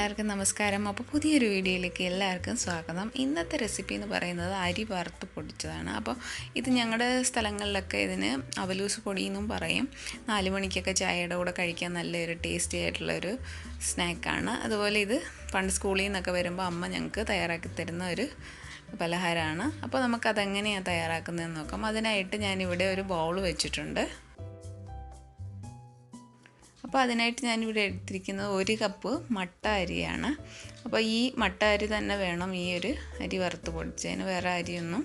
എല്ലാവർക്കും നമസ്കാരം. അപ്പോൾ പുതിയൊരു വീഡിയോയിലേക്ക് എല്ലാവർക്കും സ്വാഗതം. ഇന്നത്തെ റെസിപ്പി എന്ന് പറയുന്നത് അരി വറുത്ത് പൊടിച്ചതാണ്. അപ്പോൾ ഇത് ഞങ്ങളുടെ സ്ഥലങ്ങളിലൊക്കെ ഇതിന് അവലൂസ് പൊടി എന്നും പറയും. 4 മണിക്കൊക്കെ ചായയുടെ കൂടെ കഴിക്കാൻ നല്ലൊരു ടേസ്റ്റി ആയിട്ടുള്ളൊരു സ്നാക്കാണ്. അതുപോലെ ഇത് പണ്ട് സ്കൂളിൽ നിന്നൊക്കെ വരുമ്പോൾ അമ്മ ഞങ്ങൾക്ക് തയ്യാറാക്കി തരുന്ന ഒരു പലഹാരമാണ്. അപ്പോൾ നമുക്കതെങ്ങനെയാണ് തയ്യാറാക്കുന്നതെന്ന് നോക്കാം. അതിനായിട്ട് ഞാനിവിടെ ഒരു ബൗൾ വെച്ചിട്ടുണ്ട്. അപ്പോൾ അതിനായിട്ട് ഞാനിവിടെ എടുത്തിരിക്കുന്നത് 1 കപ്പ് മട്ട അരിയാണ്. അപ്പോൾ ഈ മട്ട അരി തന്നെ വേണം ഈ ഒരു അരി വറുത്ത് പൊടിച്ചതിന്, വേറെ അരിയൊന്നും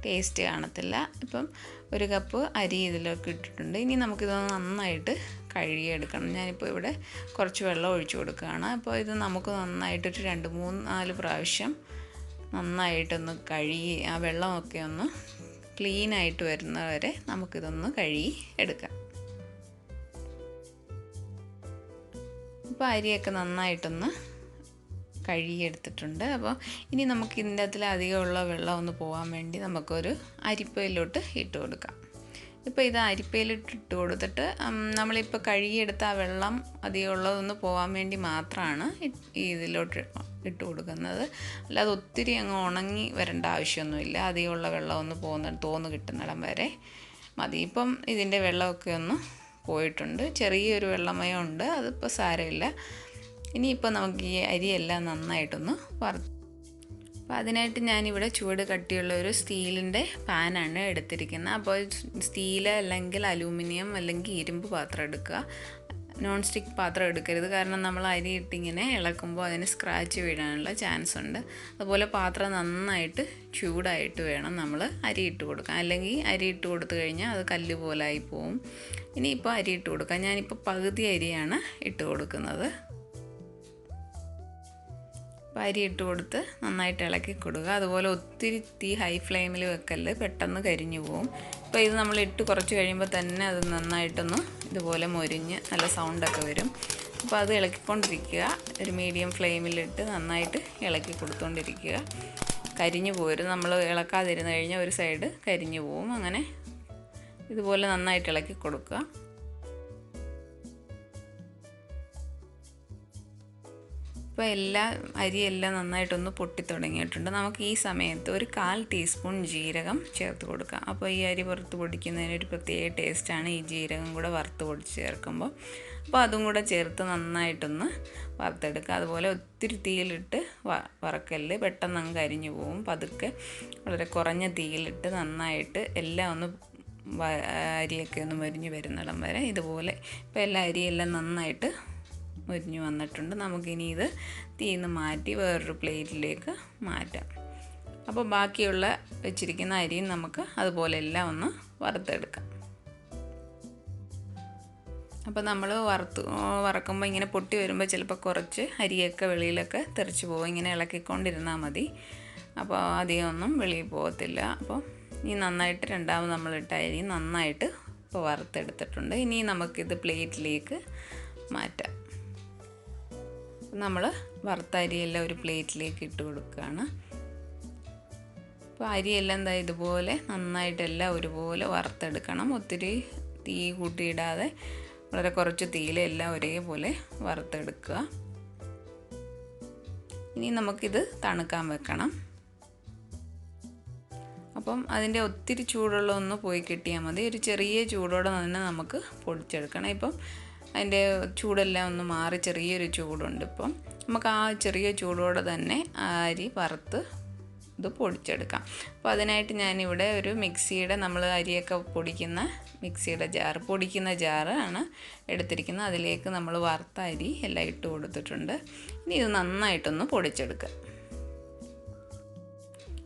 ടേസ്റ്റ് കാണത്തില്ല. ഇപ്പം 1 കപ്പ് അരി ഇതിലേക്ക് ഇട്ടിട്ടുണ്ട്. ഇനി നമുക്കിതൊന്ന് നന്നായിട്ട് കഴുകിയെടുക്കണം. ഞാനിപ്പോൾ ഇവിടെ കുറച്ച് വെള്ളം ഒഴിച്ചു കൊടുക്കുകയാണ്. അപ്പോൾ ഇത് നമുക്ക് നന്നായിട്ടൊരു 2-3-4 പ്രാവശ്യം നന്നായിട്ടൊന്ന് കഴുകി ആ വെള്ളമൊക്കെ ഒന്ന് ക്ലീനായിട്ട് വരുന്നവരെ നമുക്കിതൊന്ന് കഴുകി എടുക്കാം. ഇപ്പോൾ അരിയൊക്കെ നന്നായിട്ടൊന്ന് കഴുകിയെടുത്തിട്ടുണ്ട്. അപ്പോൾ ഇനി നമുക്ക് ഇതിൻ്റെ അകത്തിൽ അധികമുള്ള വെള്ളം ഒന്ന് പോകാൻ വേണ്ടി നമുക്കൊരു അരിപ്പയിലോട്ട് ഇട്ട് കൊടുക്കാം. ഇപ്പോൾ ഇത് അരിപ്പയിലിട്ട് ഇട്ട് കൊടുത്തിട്ട് നമ്മളിപ്പോൾ കഴുകിയെടുത്ത ആ വെള്ളം അധികമുള്ളതൊന്ന് പോകാൻ വേണ്ടി മാത്രമാണ് ഇതിലോട്ട് ഇട്ട് കൊടുക്കുന്നത്. അല്ലാതെ ഒത്തിരി അങ്ങ് ഉണങ്ങി വരേണ്ട ആവശ്യമൊന്നുമില്ല. അധികമുള്ള വെള്ളം ഒന്ന് തോന്ന് കിട്ടുന്നിടം വരെ മതി. ഇപ്പം ഇതിൻ്റെ വെള്ളമൊക്കെ ഒന്ന് പോയിട്ടുണ്ട്. ചെറിയൊരു വെള്ളമയം ഉണ്ട്, അതിപ്പോൾ സാരമില്ല. ഇനിയിപ്പോൾ നമുക്ക് ഈ അരിയെല്ലാം നന്നായിട്ടൊന്ന് വറുത്ത്. അപ്പോൾ അതിനായിട്ട് ഞാനിവിടെ ചൂട് കട്ടിയുള്ള ഒരു സ്റ്റീലിൻ്റെ പാനാണ് എടുത്തിരിക്കുന്നത്. അപ്പോൾ സ്റ്റീൽ അല്ലെങ്കിൽ അലൂമിനിയം അല്ലെങ്കിൽ ഇരുമ്പ് പാത്രം എടുക്കുക. നോൺ സ്റ്റിക്ക് പാത്രം എടുക്കരുത്, കാരണം നമ്മൾ അരി ഇട്ടിങ്ങനെ ഇളക്കുമ്പോൾ അതിന് സ്ക്രാച്ച് വീഴാനുള്ള ചാൻസ് ഉണ്ട്. അതുപോലെ പാത്രം നന്നായിട്ട് ചൂടായിട്ട് വേണം നമ്മൾ അരി ഇട്ട് കൊടുക്കാൻ, അല്ലെങ്കിൽ അരി ഇട്ട് കൊടുത്തു കഴിഞ്ഞാൽ അത് കല്ല് പോലായി പോവും. ഇനിയിപ്പോൾ അരി ഇട്ട് കൊടുക്കാം. ഞാനിപ്പോൾ പകുതി അരിയാണ് ഇട്ട് കൊടുക്കുന്നത്. അപ്പോൾ അരി ഇട്ട് കൊടുത്ത് നന്നായിട്ട് ഇളക്കി കൊടുക്കുക. അതുപോലെ ഒത്തിരി തീ ഹൈ ഫ്ലെയിമിൽ വെക്കല്ല്, പെട്ടെന്ന് കരിഞ്ഞു പോവും. ഇപ്പോൾ ഇത് നമ്മൾ ഇട്ട് കുറച്ച് കഴിയുമ്പോൾ തന്നെ അത് നന്നായിട്ടൊന്ന് ഇതുപോലെ മൊരിഞ്ഞ് നല്ല സൗണ്ടൊക്കെ വരും. അപ്പോൾ അത് ഇളക്കിക്കൊണ്ടിരിക്കുക. ഒരു മീഡിയം ഫ്ലെയിമിലിട്ട് നന്നായിട്ട് ഇളക്കി കൊടുത്തുകൊണ്ടിരിക്കുക. കരിഞ്ഞു പോരും. നമ്മൾ ഇളക്കാതിരുന്ന് കഴിഞ്ഞാൽ ഒരു സൈഡ് കരിഞ്ഞു പോവും. അങ്ങനെ ഇതുപോലെ നന്നായിട്ട് ഇളക്കി കൊടുക്കുക. ഇപ്പോൾ അരിയെല്ലാം നന്നായിട്ടൊന്ന് പൊട്ടി തുടങ്ങിയിട്ടുണ്ട്. നമുക്ക് ഈ സമയത്ത് ഒരു 1/4 ടീസ്പൂൺ ജീരകം ചേർത്ത് കൊടുക്കാം. അപ്പോൾ ഈ അരി വറുത്ത് പൊടിക്കുന്നതിന് ഒരു പ്രത്യേക ടേസ്റ്റാണ് ഈ ജീരകം കൂടെ വറുത്ത് പൊടിച്ച് ചേർക്കുമ്പോൾ. അപ്പോൾ അതും കൂടെ ചേർത്ത് നന്നായിട്ടൊന്ന് വറുത്തെടുക്കുക. അതുപോലെ ഒത്തിരി തീയിലിട്ട് വറക്കല്ല്, പെട്ടെന്ന് അങ്ങ് കരിഞ്ഞു പോവും. പതുക്കെ വളരെ കുറഞ്ഞ തീയിലിട്ട് നന്നായിട്ട് എല്ലാം ഒന്ന് അരിയൊക്കെ ഒന്ന് മൊരിഞ്ഞ് വരുന്നിടം വരെ ഇതുപോലെ. ഇപ്പോൾ എല്ലാ അരിയെല്ലാം നന്നായിട്ട് മൊരിഞ്ഞ് വന്നിട്ടുണ്ട്. നമുക്കിനി ഇത് തീയിൽ നിന്ന് മാറ്റി വേറൊരു പ്ലേറ്റിലേക്ക് മാറ്റാം. അപ്പോൾ ബാക്കിയുള്ള വെച്ചിരിക്കുന്ന അരിയും നമുക്ക് അതുപോലെ എല്ലാം ഒന്ന് വറുത്തെടുക്കാം. അപ്പോൾ നമ്മൾ വറക്കുമ്പോൾ ഇങ്ങനെ പൊട്ടി വരുമ്പോൾ ചിലപ്പോൾ കുറച്ച് അരിയൊക്കെ വെളിയിലൊക്കെ തെറിച്ച് പോകും. ഇങ്ങനെ ഇളക്കിക്കൊണ്ടിരുന്നാൽ മതി. അപ്പോൾ അധികമൊന്നും വെളിയിൽ പോകത്തില്ല. അപ്പോൾ ഈ നന്നായിട്ട് രണ്ടാമത് നമ്മളിട്ട അരി നന്നായിട്ട് ഇപ്പോൾ വറുത്തെടുത്തിട്ടുണ്ട്. ഇനി നമുക്കിത് പ്ലേറ്റിലേക്ക് മാറ്റാം. നമ്മൾ വറുത്ത അരിയെല്ലാം ഒരു പ്ലേറ്റിലേക്ക് ഇട്ട് കൊടുക്കുകയാണ്. അപ്പോൾ അരിയെല്ലാം എന്താ ഇതുപോലെ നന്നായിട്ടെല്ലാം ഒരുപോലെ വറുത്തെടുക്കണം. ഒത്തിരി തീ കൂട്ടിയിടാതെ വളരെ കുറച്ച് തീയിലെല്ലാം ഒരേപോലെ വറുത്തെടുക്കുക. ഇനി നമുക്കിത് തണുക്കാൻ വെക്കണം. അപ്പം അതിൻ്റെ ഒത്തിരി ചൂടുള്ള ഒന്ന് പോയി കിട്ടിയാൽ മതി. ഒരു ചെറിയ ചൂടോടെ തന്നെ നമുക്ക് പൊടിച്ചെടുക്കണം. ഇപ്പം അതിൻ്റെ ചൂടെല്ലാം ഒന്ന് മാറി ചെറിയൊരു ചൂടുണ്ട്. ഇപ്പം നമുക്ക് ആ ചെറിയ ചൂടോടെ തന്നെ അരി വറുത്ത് ഇത് പൊടിച്ചെടുക്കാം. അപ്പോൾ അതിനായിട്ട് ഞാനിവിടെ ഒരു മിക്സിയുടെ, നമ്മൾ അരിയൊക്കെ പൊടിക്കുന്ന മിക്സിയുടെ പൊടിക്കുന്ന ജാറാണ് എടുത്തിരിക്കുന്നത്. അതിലേക്ക് നമ്മൾ വറുത്ത അരി എല്ലാം ഇട്ട് കൊടുത്തിട്ടുണ്ട്. ഇനി ഇത് നന്നായിട്ടൊന്ന് പൊടിച്ചെടുക്കുക.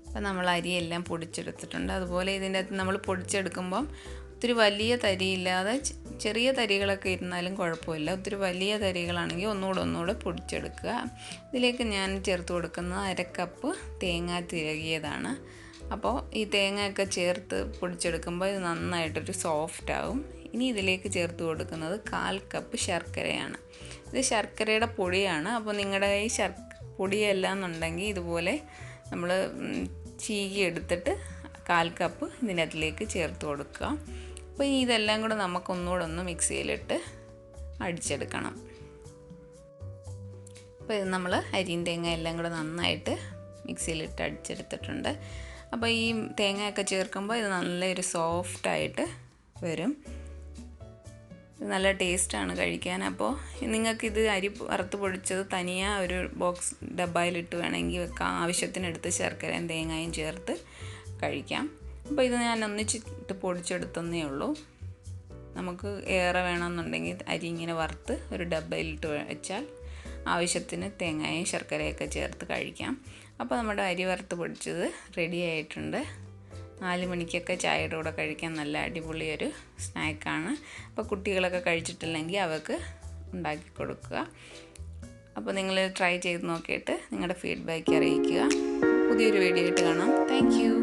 അപ്പോൾ നമ്മൾ അരിയെല്ലാം പൊടിച്ചെടുത്തിട്ടുണ്ട്. അതുപോലെ ഇതിൻ്റെ അകത്ത് നമ്മൾ പൊടിച്ചെടുക്കുമ്പം ഒത്തിരി വലിയ തരിയില്ലാതെ ചെറിയ തരികളൊക്കെ ഇരുന്നാലും കുഴപ്പമില്ല. ഒത്തിരി വലിയ തരികളാണെങ്കിൽ ഒന്നുകൂടെ പൊടിച്ചെടുക്കുക. ഇതിലേക്ക് ഞാൻ ചേർത്ത് കൊടുക്കുന്നത് 1/2 കപ്പ് തേങ്ങ തിരകിയതാണ്. അപ്പോൾ ഈ തേങ്ങയൊക്കെ ചേർത്ത് പൊടിച്ചെടുക്കുമ്പോൾ ഇത് നന്നായിട്ടൊരു സോഫ്റ്റ് ആവും. ഇനി ഇതിലേക്ക് ചേർത്ത് കൊടുക്കുന്നത് 1/4 കപ്പ് ശർക്കരയാണ്. ഇത് ശർക്കരയുടെ പൊടിയാണ്. അപ്പോൾ നിങ്ങളുടെ കയ്യിൽ പൊടിയല്ല എന്നുണ്ടെങ്കിൽ ഇതുപോലെ നമ്മൾ ചീകി എടുത്തിട്ട് 1/4 കപ്പ് ഇതിനകത്തിലേക്ക് ചേർത്ത് കൊടുക്കുക. അപ്പോൾ ഇതെല്ലാം കൂടെ നമുക്കൊന്നുകൂടെ ഒന്ന് മിക്സിയിലിട്ട് അടിച്ചെടുക്കണം. അപ്പോൾ ഇത് നമ്മൾ അരിയും തേങ്ങ എല്ലാം കൂടെ നന്നായിട്ട് മിക്സിയിലിട്ട് അടിച്ചെടുത്തിട്ടുണ്ട്. അപ്പോൾ ഈ തേങ്ങയൊക്കെ ചേർക്കുമ്പോൾ ഇത് നല്ലൊരു സോഫ്റ്റായിട്ട് വരും. നല്ല ടേസ്റ്റാണ് കഴിക്കാൻ. അപ്പോൾ നിങ്ങൾക്കിത് അരി വറുത്ത് പൊടിച്ചത് തനിയെ ഒരു ബോക്സ് ഡബ്ബയിലിട്ട് വേണമെങ്കിൽ വെക്കാം. ആവശ്യത്തിനെടുത്ത് ശർക്കരയും തേങ്ങയും ചേർത്ത് കഴിക്കാം. അപ്പോൾ ഇത് ഞാൻ ഒന്നിച്ചിട്ട് പൊടിച്ചെടുത്തന്നേ ഉള്ളൂ. നമുക്ക് ഏറെ വേണമെന്നുണ്ടെങ്കിൽ അരി ഇങ്ങനെ വറുത്ത് ഒരു ഡബ്ബയിലിട്ട് വെച്ചാൽ ആവശ്യത്തിന് തേങ്ങയും ശർക്കരയൊക്കെ ചേർത്ത് കഴിക്കാം. അപ്പോൾ നമ്മുടെ അരി വറുത്ത് പൊടിച്ചത് റെഡി ആയിട്ടുണ്ട്. 4 മണിക്കൊക്കെ ചായയുടെ കൂടെ കഴിക്കാൻ നല്ല അടിപൊളി ഒരു സ്നാക്കാണ്. അപ്പോൾ കുട്ടികളൊക്കെ കഴിച്ചിട്ടില്ലെങ്കിൽ അവർക്ക് ഉണ്ടാക്കി കൊടുക്കുക. അപ്പോൾ നിങ്ങൾ ട്രൈ ചെയ്ത് നോക്കിയിട്ട് നിങ്ങളുടെ ഫീഡ്ബാക്ക് അറിയിക്കുക. പുതിയൊരു വീഡിയോ ആയിട്ട് കാണാം. Thank you.